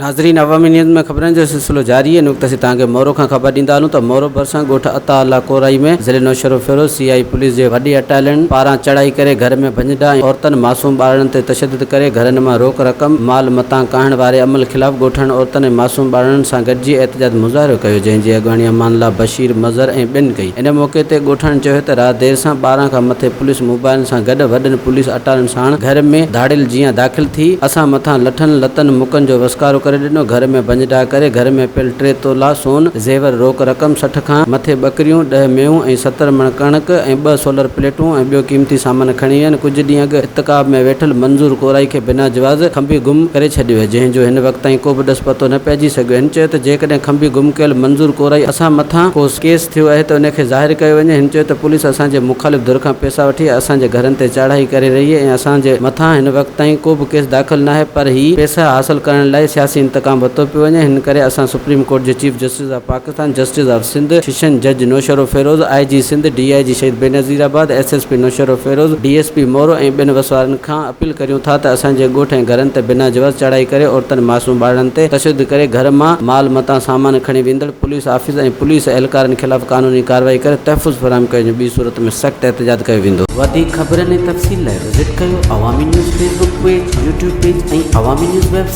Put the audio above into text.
नाज़रीन, अवामी न्यूज़ में ख़बरनि जो सिलसिलो जारी है। नुक़्ते तव्हांखे मोरो खां ख़बर ॾींदा हलूं त मोरो भरिसां ॻोठ अता अला कोराई में ज़िले नौशरो फ़िरोज़ CI पुलिस जे वॾी अटालियन पारां चढ़ाई करे घर में भंजड़ा ऐं औरतनि मासूम ॿारनि ते तशदुद करे घरनि मां रोक रक़म माल मतां काइण वारे अमल ख़िलाफ़ ॻोठनि औरतनि ऐं मासूम ॿारनि सां गॾिजी एहतजाज मुज़ाहिरो कयो, जंहिंजी अॻवानी अमानल्ला बशीर मज़र ऐं ॿिनि कई। इन मौक़े ते ॻोठनि चयो त राति देर सां 12 खां मथे पुलिस मोबाइल सां गॾु वॾनि पुलिस अटालियन साण घर में धाड़ियल जीअं दाख़िल थी असां मथां लठनि लतनि मुकनि जो वसकारो करे ॾिनो। घर में भंजड़ा करे घर में पियल 3 तोला सोन ज़ेवर रोक रक़म 60 खां मथे बकरियूं 10 मेयूं ऐं 70 मण कणक ऐं 2 सोलर प्लेटूं ऐं ॿियो क़ीमती सामान खणी विया। कुझु ॾींहं अॻु इत्तकाब में वेठल मंज़ूर कोराई खे बिना जवाज़ खंबी गुम करे छॾियो आहे, जंहिंजो हिन वक़्त ताईं को बि ॾस पतो न पइजी सघियो। हिन चयो त जेकॾहिं खंबी गुम कयल मंज़ूर कोराई असां मथां को केस थियो आहे त उनखे ज़ाहिर कयो वञे। हिन चयो त पुलिस असांजे मुखालिफ़ धुर खां पैसा वठी असांजे घरनि ते चढ़ाई करे रही आहे ऐं असांजे मथां हिन वक़्त ताईं को बि केस दाख़िल न आहे, पर ही पैसा हासिल करण लाइ सियासी इंतकाम वरितो पियो वञे। हिन करे असां सुप्रीम कोर्ट जे chief justice of Pakistan, justice of Sindh, session जज नौशरो फ़िरोज़, IG सिंध, DIG शहीद बेनज़ीराबाद, SSP नौशरो फ़िरोज़, DSP मोरो ऐं ॿिनि वसवारनि खां अपील करियूं था त असांजे ॻोठ ऐं घरनि ते बिना जवाज़ चढ़ाई करे औरतनि मासूम ॿारनि ते तशदुद करे घर मां माल मतां सामान खणी वेंदड़ पुलिस ऑफिस ऐं पुलिस एहलकारनि ख़िलाफ़ कानूनी कार्रवाई करे तहफ़ुज़ फराहम कयो। ॿी सूरत में सख़्तु एहतजाज कयो वेंदो। वधीक ख़बरनि ऐं तफ़सील लाइ विज़िट कयो अवामी news Facebook page, YouTube page ऐं अवामी न्यूज़ वेबसाइट।